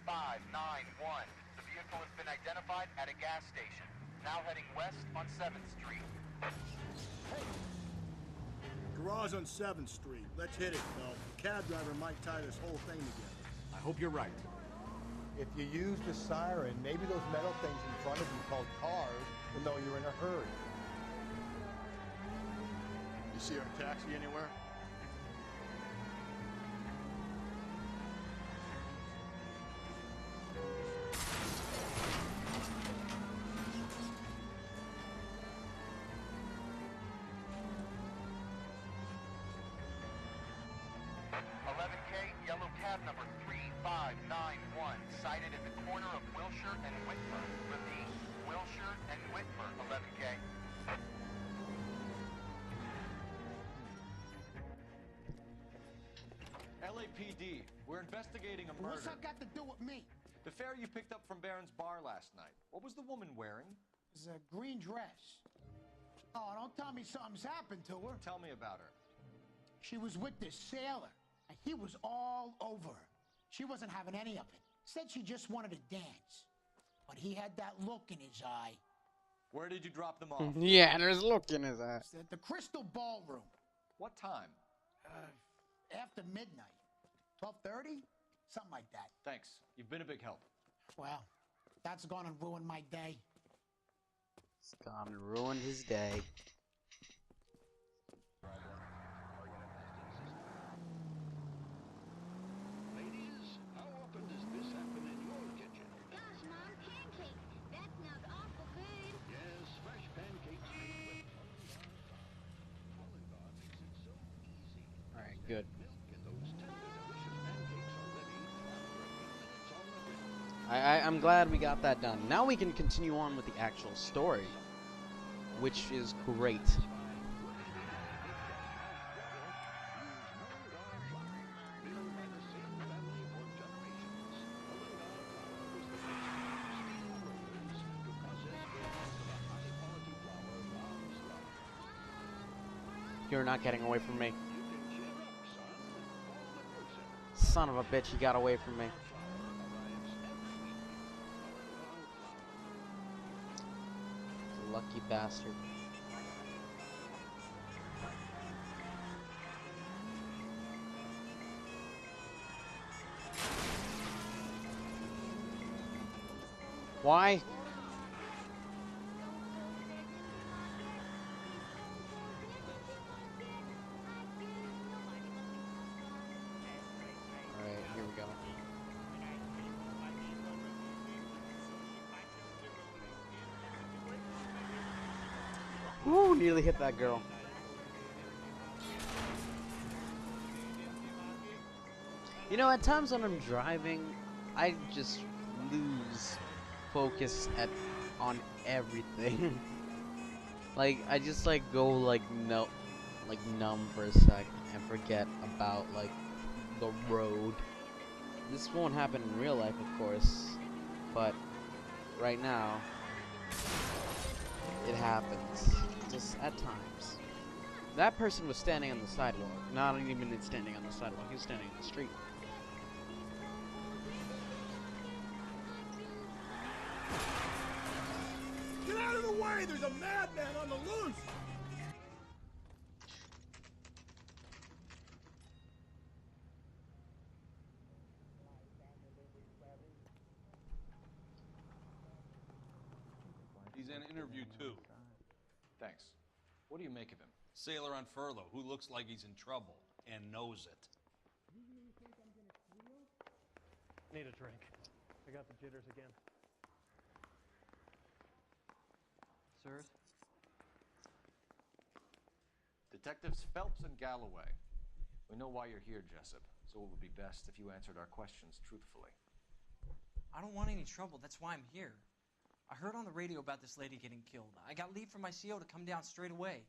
3591. The vehicle has been identified at a gas station. Now heading west on 7th Street. Garage on 7th Street. Let's hit it, Phil. The cab driver might tie this whole thing together. I hope you're right. If you use the siren, maybe those metal things in front of you called cars will know you're in a hurry. You see our taxi anywhere? Yellow cab number 3591, sighted at the corner of Wilshire and Whitmer. Repeat, Wilshire and Whitmer, 11K. LAPD, we're investigating a murder. What's that got to do with me? The fare you picked up from Barron's bar last night. What was the woman wearing? It's a green dress. Oh, don't tell me something's happened to her. Tell me about her. She was with this sailor, and he was all over her. She wasn't having any of it. Said she just wanted to dance. But he had that look in his eye. Where did you drop them off? Yeah, there's a look in his eye. It's at the Crystal Ballroom. What time? After midnight. 12:30? Something like that. Thanks. You've been a big help. Well, that's gone and ruined my day. It's gone and ruined his day. Ladies, how often does this happen in your kitchen? Gosh, Mom, pancakes. That smells awful good. Yes, fresh pancakes made with Mullingar makes it so easy. Alright, good. Milk and those tender, delicious pancakes are ready after a few minutes on the grill. I'm glad we got that done. Now we can continue on with the actual story, which is great. You're not getting away from me. Son of a bitch, he got away from me. Lucky bastard. Why? Alright, here we go. Woo, nearly hit that girl. You know, at times when I'm driving, I just lose focus on everything. Like, I just like go like numb for a sec and forget about like the road. This won't happen in real life, of course, but right now it happens. Just at times. That person was standing on the sidewalk. Not even standing on the sidewalk. He was standing on the street. Get out of the way! There's a madman on the loose! He's in interview too. Thanks. What do you make of him? Sailor on furlough who looks like he's in trouble and knows it. Need a drink. I got the jitters again. Sirs? Detectives Phelps and Galloway. We know why you're here, Jessup, so it would be best if you answered our questions truthfully. I don't want any trouble. That's why I'm here. I heard on the radio about this lady getting killed. I got leave from my CO to come down straight away.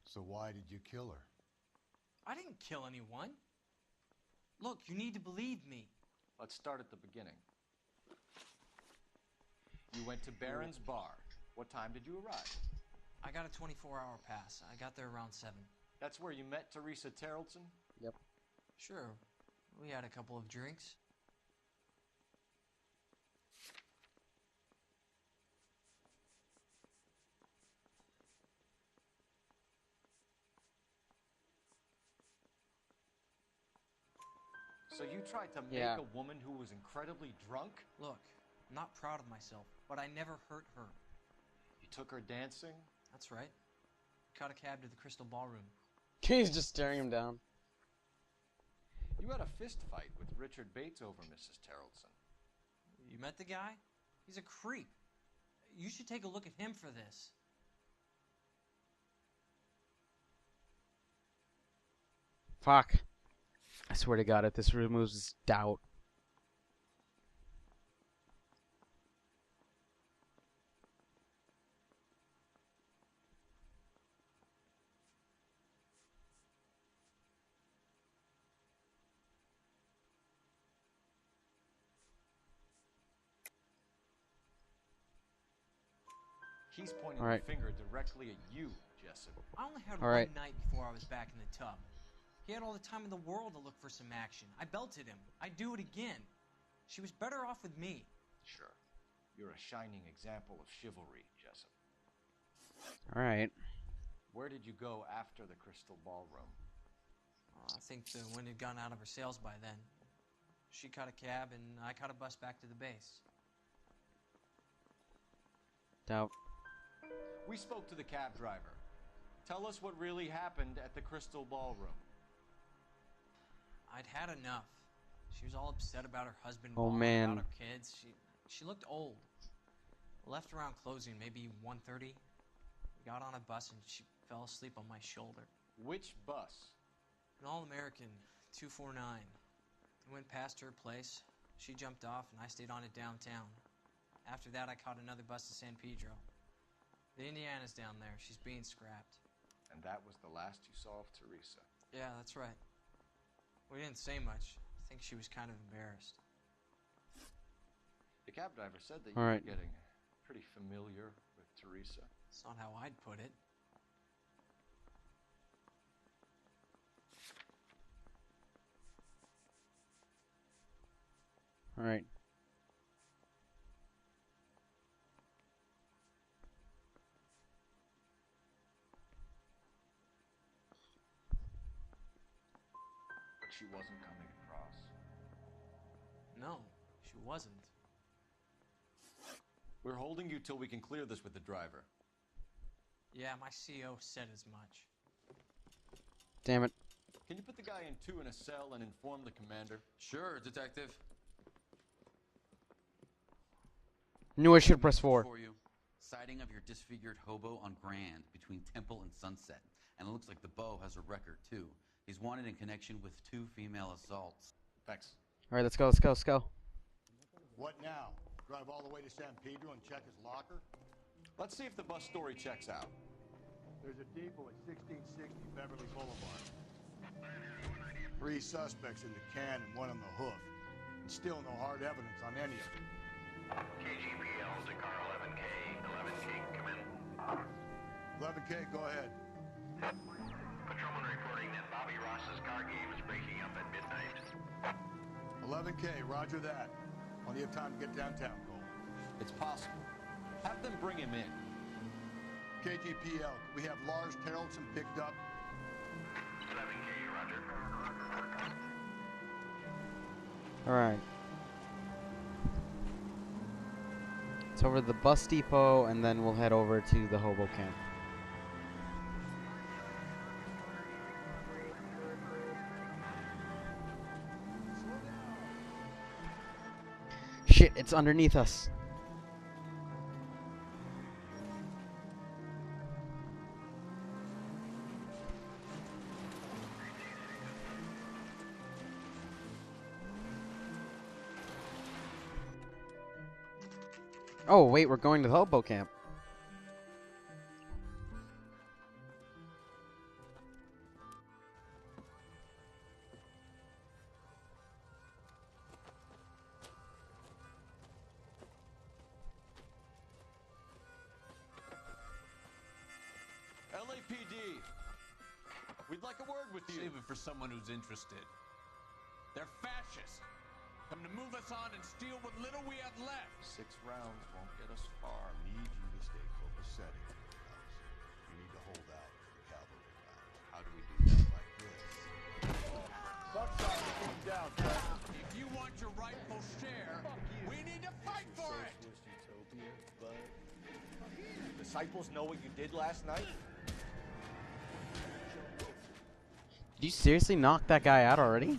So why did you kill her? I didn't kill anyone. Look, you need to believe me. Let's start at the beginning. You went to Barron's bar. What time did you arrive? I got a 24-hour pass. I got there around 7. That's where you met Teresa Terrelson? Yep. Sure. We had a couple of drinks. So you tried to make Yeah. a woman who was incredibly drunk? Look, I'm not proud of myself, but I never hurt her. You took her dancing? That's right. Caught a cab to the Crystal Ballroom. He's just staring him down. You had a fist fight with Richard Bates over Mrs. Terrellson. You met the guy? He's a creep. You should take a look at him for this. Fuck. I swear to God, if this removes doubt. He's pointing All right. the finger directly at you, Jessup. I only had All one right. night before I was back in the tub. He had all the time in the world to look for some action. I belted him. I'd do it again. She was better off with me. Sure. You're a shining example of chivalry, Jessup. All right. Where did you go after the Crystal Ballroom? I think the wind had gone out of her sails by then. She caught a cab, and I caught a bus back to the base. Doubt. We spoke to the cab driver. Tell us what really happened at the Crystal Ballroom. I'd had enough. She was all upset about her husband, Oh, bawling man. about her kids. She looked old. Left around closing, maybe 1:30. We got on a bus and she fell asleep on my shoulder. Which bus? An All-American 249. I went past her place. She jumped off and I stayed on it downtown. After that, I caught another bus to San Pedro. The Indiana's down there. She's being scrapped. And that was the last you saw of Teresa. Yeah, that's right. We didn't say much. I think she was kind of embarrassed. The cab driver said that you All were right. getting pretty familiar with Teresa. It's not how I'd put it. All right. But she wasn't coming across. No, she wasn't. We're holding you till we can clear this with the driver. Yeah, my CO said as much. Damn it. Can you put the guy in two in a cell and inform the commander? Sure, Detective. Knew I should press 4. For you. Sighting of your disfigured hobo on Grand between Temple and Sunset. And it looks like the beau has a record, too. He's wanted in connection with 2 female assaults. Thanks. All right, let's go, let's go, let's go. What now? Drive all the way to San Pedro and check his locker? Let's see if the bus story checks out. There's a depot at 1660 Beverly Boulevard. 3 suspects in the can and 1 on the hoof. And still no hard evidence on any of them. KGPL to car 11K. 11K, come in. 11K, go ahead. Patrolman reporting that Bobby Ross's car game is breaking up at midnight. 11K, roger that. Plenty of time to get downtown, Cole. It's possible. Have them bring him in. KGPL, can we have Lars Terrellson picked up? 11K, roger. All right. It's over to the bus depot, and then we'll head over to the hobo camp. Shit, it's underneath us. Oh, wait, we're going to the hobo camp. LAPD, we'd like a word with you. Save it for someone who's interested. They're fascists. Come to move us on and steal what little we have left. 6 rounds won't get us far. Need you to stay copacetic. You need to hold out for the cavalry rounds. How do we do that? Like this. Buckshot, keep down, Jack. If you want your rightful share, we need to fight for it! Disciples know what you did last night? Did you seriously knock that guy out already?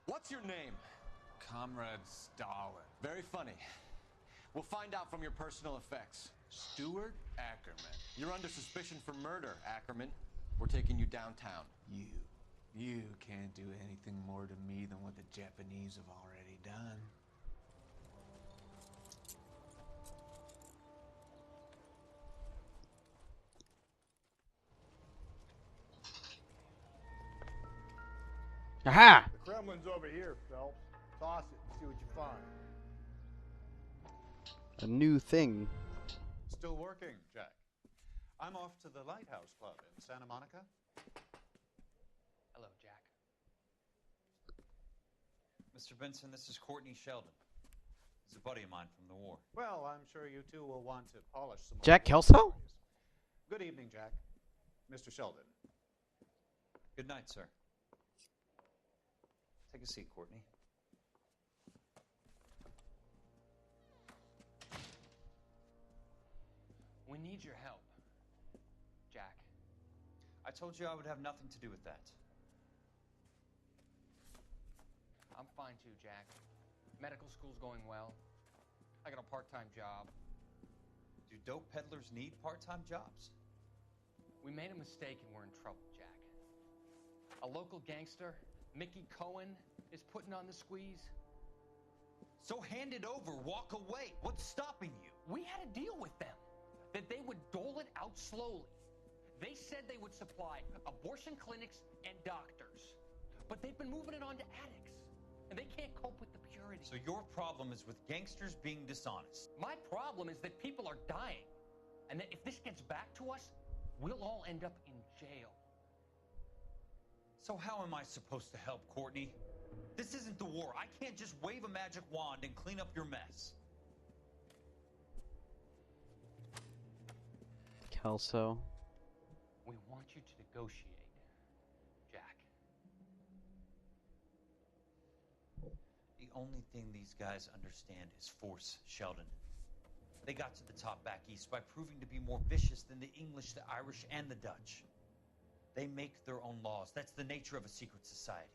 What's your name? Comrade Stalin. Very funny. We'll find out from your personal effects. Stuart Ackerman. You're under suspicion for murder, Ackerman. We're taking you downtown. You can't do anything more to me than what the Japanese have already done. Aha! The Kremlin's over here, Phelps. Toss it and see what you find. A new thing. Still working, Jack. I'm off to the Lighthouse Club in Santa Monica. Hello, Jack. Mr. Benson, this is Courtney Sheldon. He's a buddy of mine from the war. Well, I'm sure you two will want to polish some more Jack work Kelso? stories. Good evening, Jack. Mr. Sheldon. Good night, sir. Take a seat, Courtney. We need your help, Jack. I told you I would have nothing to do with that. I'm fine too, Jack. Medical school's going well. I got a part-time job. Do dope peddlers need part-time jobs? We made a mistake and we're in trouble, Jack. A local gangster, Mickey Cohen, is putting on the squeeze. So hand it over, walk away. What's stopping you? We had a deal with them that they would dole it out slowly. They said they would supply abortion clinics and doctors, but they've been moving it on to addicts, and they can't cope with the purity. So your problem is with gangsters being dishonest. My problem is that people are dying, and that if this gets back to us, we'll all end up in jail. So how am I supposed to help, Courtney? This isn't the war. I can't just wave a magic wand and clean up your mess. Kelso. We want you to negotiate, Jack. The only thing these guys understand is force, Sheldon. They got to the top back east by proving to be more vicious than the English, the Irish, and the Dutch. They make their own laws. That's the nature of a secret society.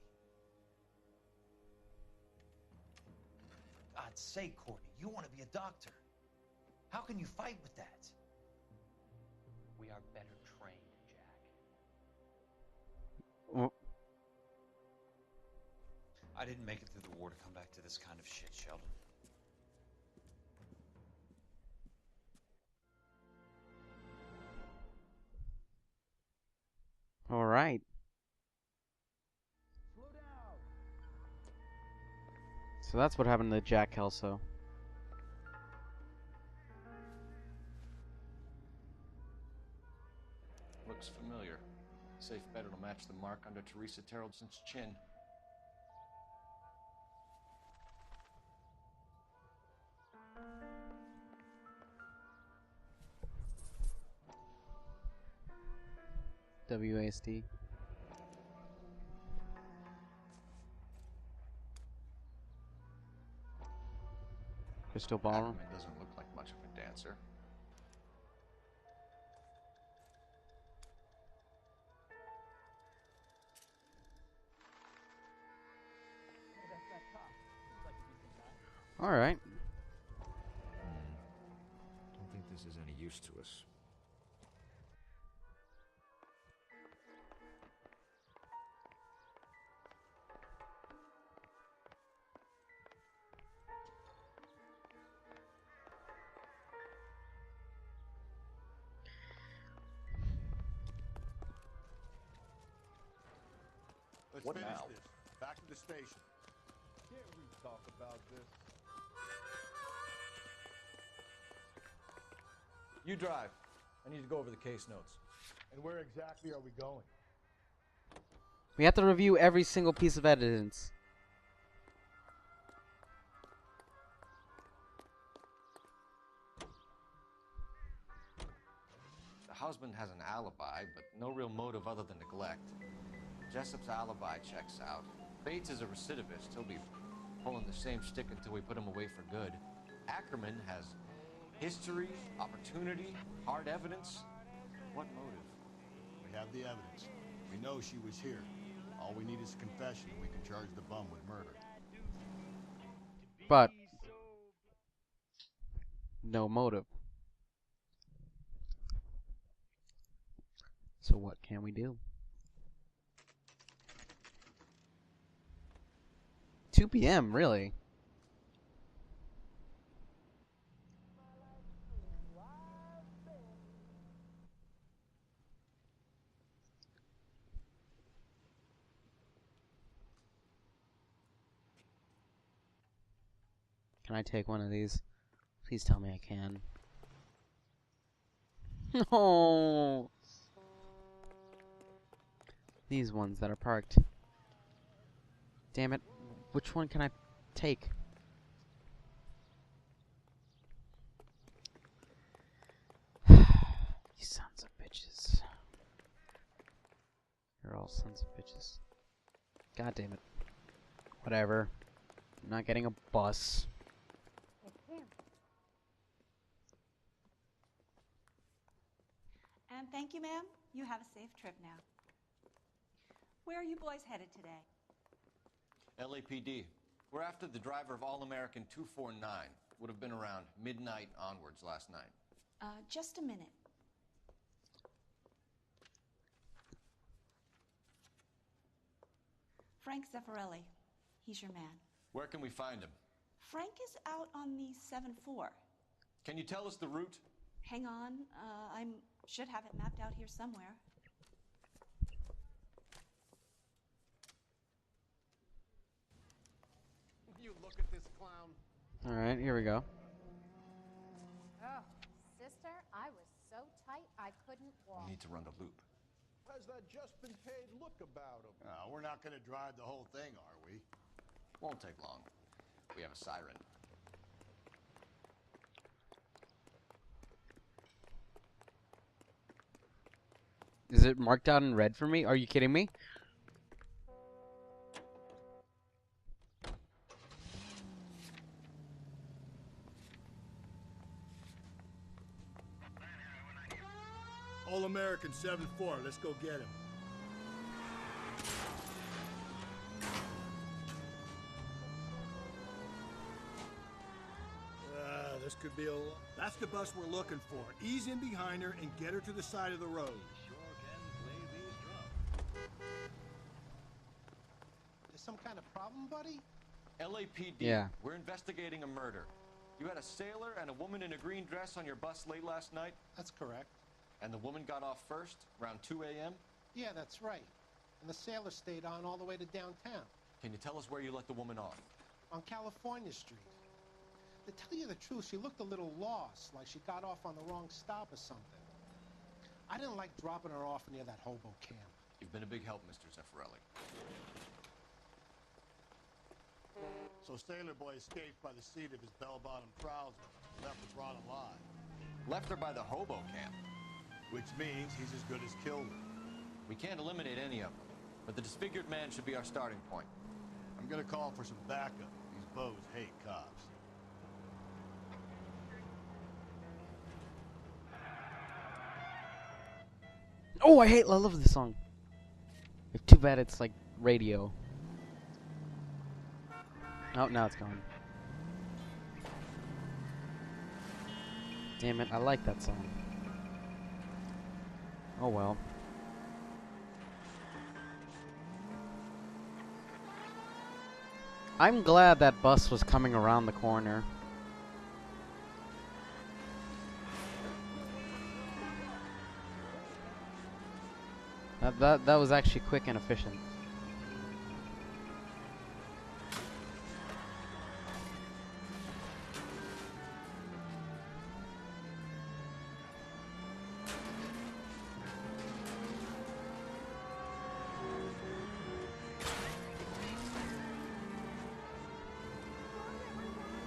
For God's sake, Courtney, you want to be a doctor. How can you fight with that? We are better trained, Jack. Well, I didn't make it through the war to come back to this kind of shit, Sheldon. all right. So that's what happened to Jack Kelso. Looks familiar. Safe bet it'll match the mark under Teresa Terrelson's chin. WASD. Crystal Ballroom. Ackerman doesn't look like much of a dancer. All right. Don't think this is any use to us. Let's What finish now? this. Back to the station. Can't we talk about this? You drive. I need to go over the case notes. And where exactly are we going? We have to review every single piece of evidence. husband has an alibi, but no real motive other than neglect. Jessup's alibi checks out. Bates is a recidivist. He'll be pulling the same stick until we put him away for good. Ackerman has history, opportunity, hard evidence. What motive? We have the evidence. We know she was here. All we need is a confession, and we can charge the bum with murder. But no motive. So what can we do? 2 p.m. really? Can I take one of these? Please tell me I can. No. These ones that are parked. Damn it. Which one can I take? You sons of bitches. You're all sons of bitches. God damn it. Whatever. I'm not getting a bus. And thank you, ma'am. You have a safe trip now. Where are you boys headed today? LAPD. We're after the driver of All-American 249. Would have been around midnight onwards last night. Just a minute. Frank Zeffirelli. He's your man. Where can we find him? Frank is out on the 7-4. Can you tell us the route? Hang on. I should have it mapped out here somewhere. You look at this clown. Alright, here we go. Oh, sister, I was so tight I couldn't walk. We need to run the loop. Has that just been paid look about him? No, we're not going to drive the whole thing, are we? Won't take long. We have a siren. Is it marked out in red for me? Are you kidding me? All-American 7-4. Let's go get him. This could be a... That's the bus we're looking for. Ease in behind her and get her to the side of the road. There's some kind of problem, buddy? LAPD. Yeah. We're investigating a murder. You had a sailor and a woman in a green dress on your bus late last night? That's correct. And the woman got off first, around 2 a.m.? Yeah, that's right. And the sailor stayed on all the way to downtown. Can you tell us where you let the woman off? On California Street. To tell you the truth, she looked a little lost, like she got off on the wrong stop or something. I didn't like dropping her off near that hobo camp. You've been a big help, Mr. Zeffirelli. So Sailor Boy escaped by the seat of his bell-bottom trousers. Left her brought alive. Left her by the hobo camp. Which means he's as good as killed her. We can't eliminate any of them, but the disfigured man should be our starting point. I'm gonna call for some backup. These bows hate cops. Oh, I love this song. Too bad it's like radio. Oh, now it's gone. Damn it, I like that song. Oh well. I'm glad that bus was coming around the corner. That was actually quick and efficient.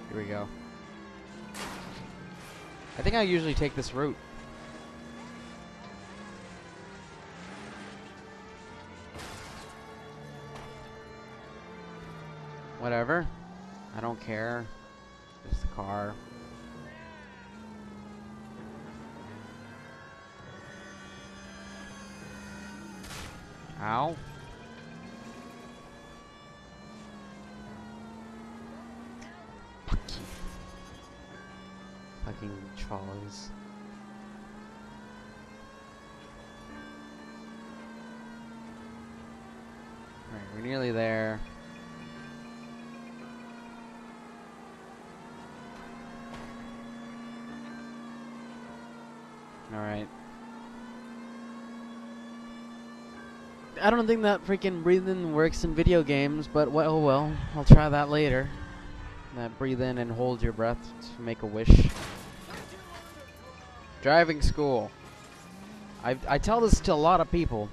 Here we go. I think I usually take this route. Whatever. I don't care. Just the car. Ow. Fucking trolleys. Alright, we're nearly there. Alright. I don't think that freaking breathing works in video games, but well, oh well. I'll try that later. That breathe in and hold your breath to make a wish. Driving school. I tell this to a lot of people.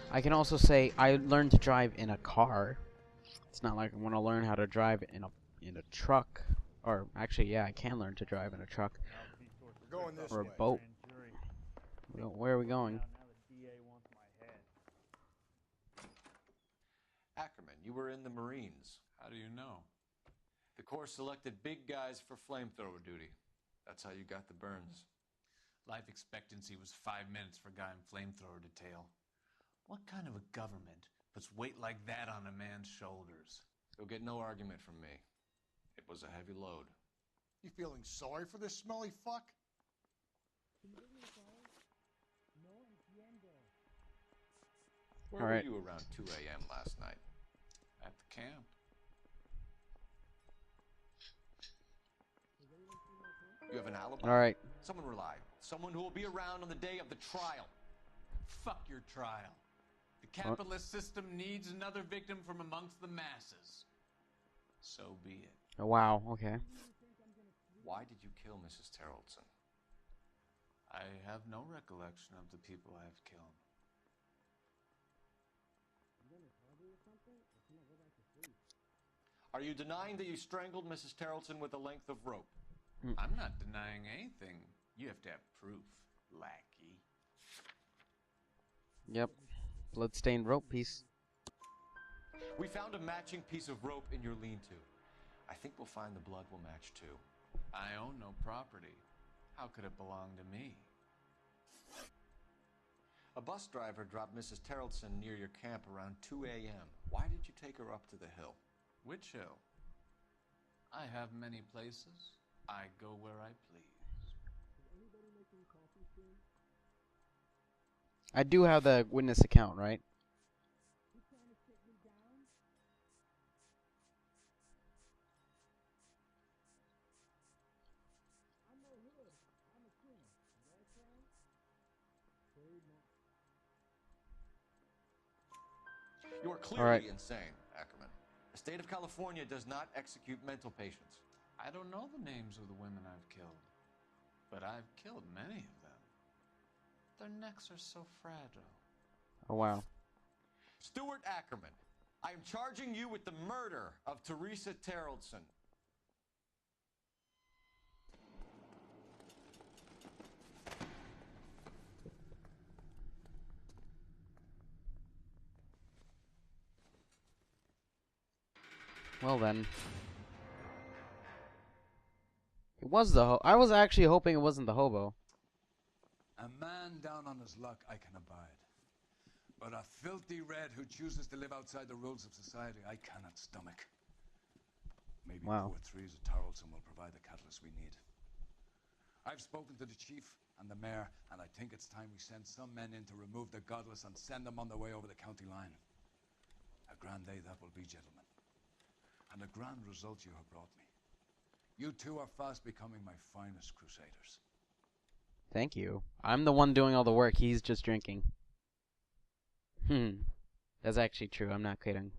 I can also say I learned to drive in a car. It's not like I want to learn how to drive in a truck. Or actually, yeah, I can learn to drive in a truck. We're going this or a way. boat. Where are we going? Ackerman, you were in the Marines. How do you know? The Corps selected big guys for flamethrower duty. That's how you got the burns. Life expectancy was 5 minutes for a guy in flamethrower detail. What kind of a government puts weight like that on a man's shoulders? You'll get no argument from me. It was a heavy load. You feeling sorry for this smelly fuck? Where were you around 2 a.m. last night? At the camp. You have an alibi? Alright. Someone reliable. Someone who will be around on the day of the trial. Fuck your trial. The capitalist system needs another victim from amongst the masses. So be it. Oh, wow, okay. Why did you kill Mrs. Terrellson? I have no recollection of the people I have killed. Are you denying that you strangled Mrs. Terrellson with a length of rope? I'm not denying anything. You have to have proof, lackey. Yep. Bloodstained rope piece. We found a matching piece of rope in your lean-to. I think we'll find the blood will match too. I own no property. How could it belong to me? A bus driver dropped Mrs. Terrellson near your camp around 2 a.m. Why did you take her up to the hill? Which hill? I have many places. I go where I please. I do have the witness account, right? You are clearly insane, Ackerman. The state of California does not execute mental patients. I don't know the names of the women I've killed, but I've killed many of them. Their necks are so fragile. Oh, wow. Stuart Ackerman, I am charging you with the murder of Teresa Terrellson. Well then. It was the I was actually hoping it wasn't the hobo. A man down on his luck I can abide. But a filthy red who chooses to live outside the rules of society I cannot stomach. Maybe Wow. poor Teresa Tarleton will provide the catalyst we need. I've spoken to the chief and the mayor, and I think it's time we send some men in to remove the godless and send them on their way over the county line. A grand day that will be, gentlemen. And a grand result you have brought me. You two are fast becoming my finest crusaders. Thank you. I'm the one doing all the work. He's just drinking. That's actually true. I'm not kidding.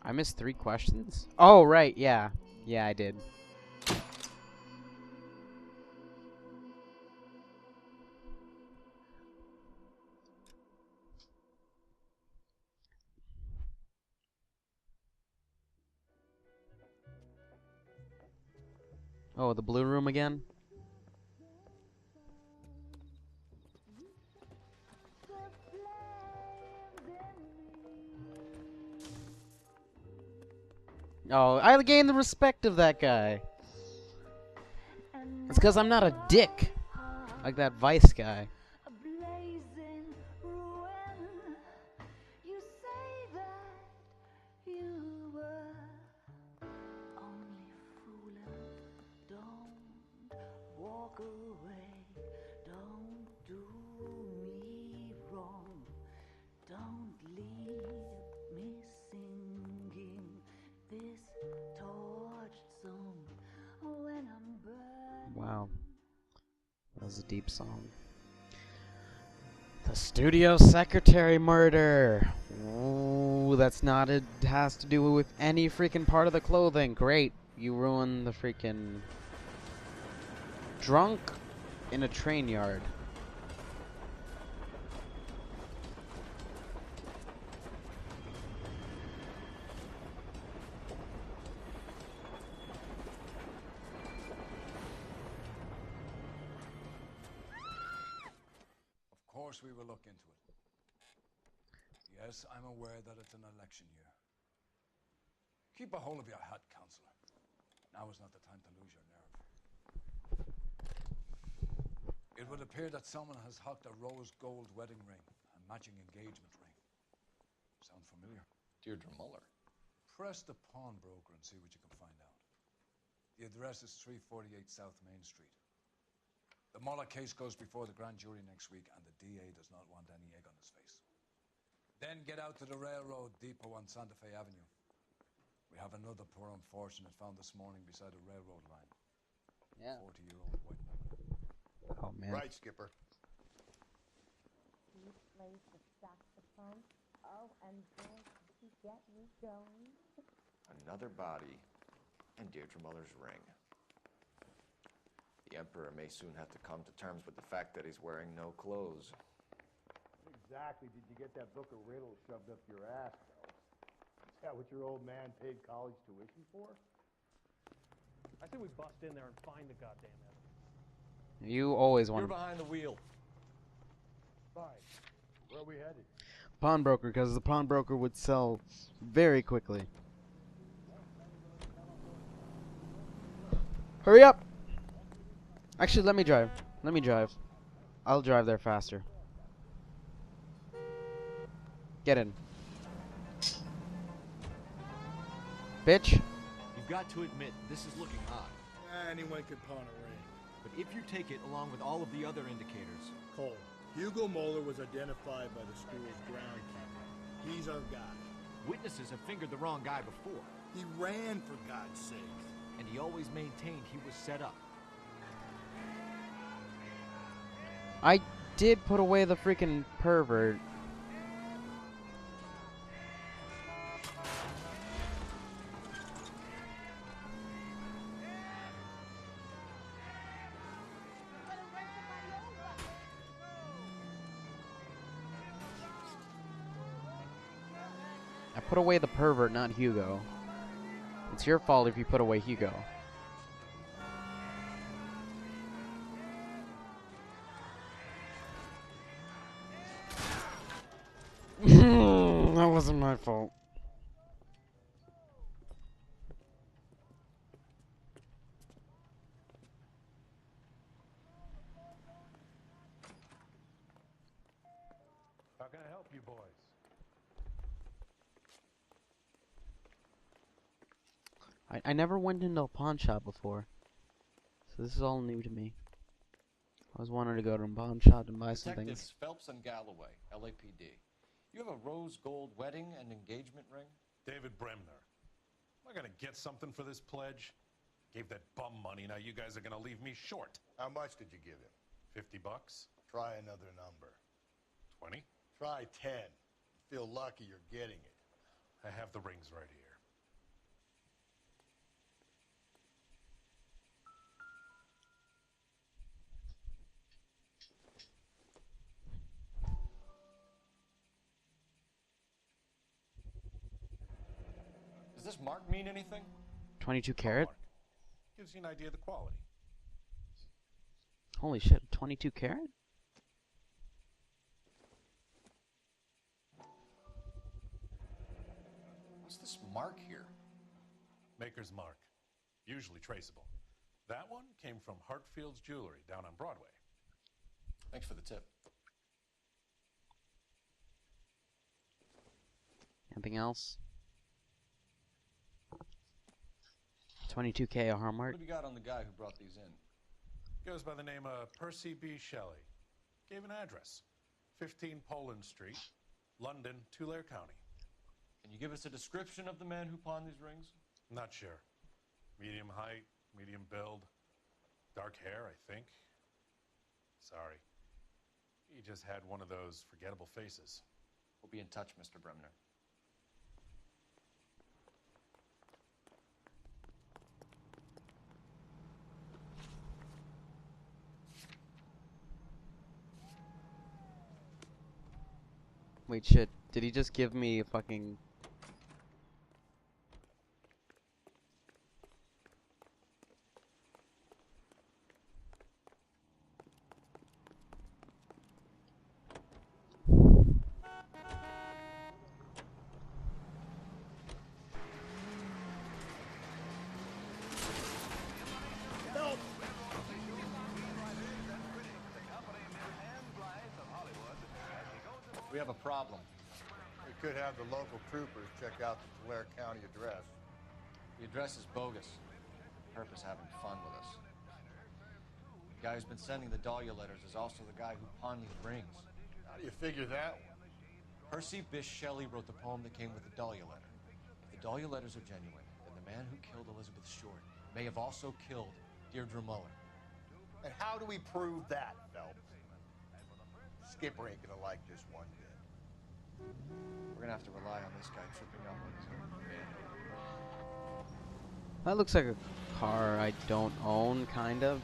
I missed 3 questions? Oh, right. Yeah. Yeah, I did. Oh, the blue room again? Oh, I gained the respect of that guy. It's because I'm not a dick. Like that Vice guy. Wow. That was a deep song. The studio secretary murder. Ooh, that's not it. Has to do with any freaking part of the clothing. Great. You ruined the freaking drunk in a train yard. Of course we will look into it. Yes, I'm aware that it's an election year. Keep a hold of your hat, Counselor. Now is not the time to lose your nerve. It would appear that someone has hocked a rose gold wedding ring and matching engagement ring. Sound familiar? Deirdre Muller. Press the pawnbroker and see what you can find out. The address is 348 South Main Street. The Muller case goes before the grand jury next week, and the DA does not want any egg on his face. Then get out to the railroad depot on Santa Fe Avenue. We have another poor unfortunate found this morning beside a railroad line. Yeah. 40-year-old white woman. Oh, man. Right, Skipper. He plays the saxophone. Oh, and boy, did he get me going. Another body, and Deirdre Muller's ring. The Emperor may soon have to come to terms with the fact that he's wearing no clothes. What exactly did you get that book of riddles shoved up your ass, though? Is that what your old man paid college tuition for? I say we bust in there and find the goddamn evidence. You always You're want behind the wheel. Fine. Where are we headed? pawnbroker, because the pawnbroker would sell very quickly. Hurry up! Actually, let me drive. Let me drive. I'll drive there faster. Get in. Bitch. You've got to admit, this is looking odd. Anyone could pawn a ring. But if you take it along with all of the other indicators... Cole, Hugo Moeller was identified by the school's groundkeeper. He's our guy. Witnesses have fingered the wrong guy before. He ran, for God's sake. And he always maintained he was set up. I did put away the freaking pervert. I put away the pervert, not Hugo. It's your fault if you put away Hugo. That wasn't my fault. How can I help you boys? I never went into a pawn shop before, so this is all new to me. I was wanting to go to a pawn shop and buy some things. Detectives Phelps and Galloway, LAPD. You have a rose gold wedding and engagement ring? David Bremner. Am I going to get something for this pledge? Gave that bum money, now you guys are going to leave me short. How much did you give him? 50 bucks? Try another number. 20? Try 10. Feel lucky you're getting it. I have the rings right here. Does this mark mean anything? 22 karat? Gives you an idea of the quality. Holy shit, 22 karat? What's this mark here? Maker's mark. Usually traceable. That one came from Hartfield's Jewelry down on Broadway. Thanks for the tip. Anything else? 22K a What Hallmark. have you got on the guy who brought these in? Goes by the name of Percy B. Shelley. Gave an address. 15 Poland Street, London, Tulare County. Can you give us a description of the man who pawned these rings? Not sure. Medium height, medium build, dark hair, I think. Sorry. He just had one of those forgettable faces. We'll be in touch, Mr. Bremner. Wait, shit. Did he just give me a fucking... We have a problem. We could have the local troopers check out the Tulare County address. The address is bogus. Herb is having fun with us. The guy who's been sending the Dahlia letters is also the guy who pawned these rings. How do you figure that one? Percy Bysshe Shelley wrote the poem that came with the Dahlia letter. If the Dahlia letters are genuine, then the man who killed Elizabeth Short may have also killed Deirdre Mullen. And how do we prove that, Phelps? Skipper ain't gonna like this one bit. We're gonna have to rely on this guy tripping up on his own band. That looks like a car I don't own, kind of.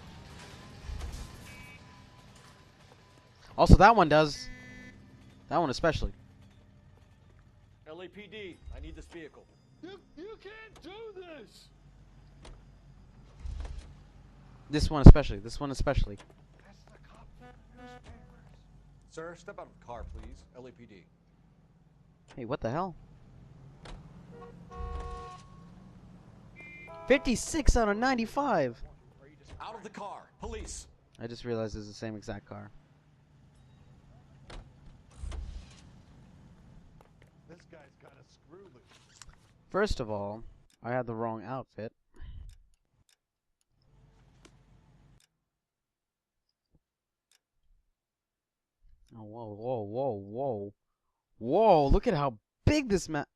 Also, that one does. That one especially. LAPD, I need this vehicle. You can't do this! This one especially. This one especially. Sir, step out of the car, please. LAPD. Hey, what the hell? 56 out of 95. Out of the car. Police. I just realized it's the same exact car. This guy's kind of screwy. First of all, I had the wrong outfit. Oh, whoa, whoa, whoa, whoa. Whoa, look at how big this map.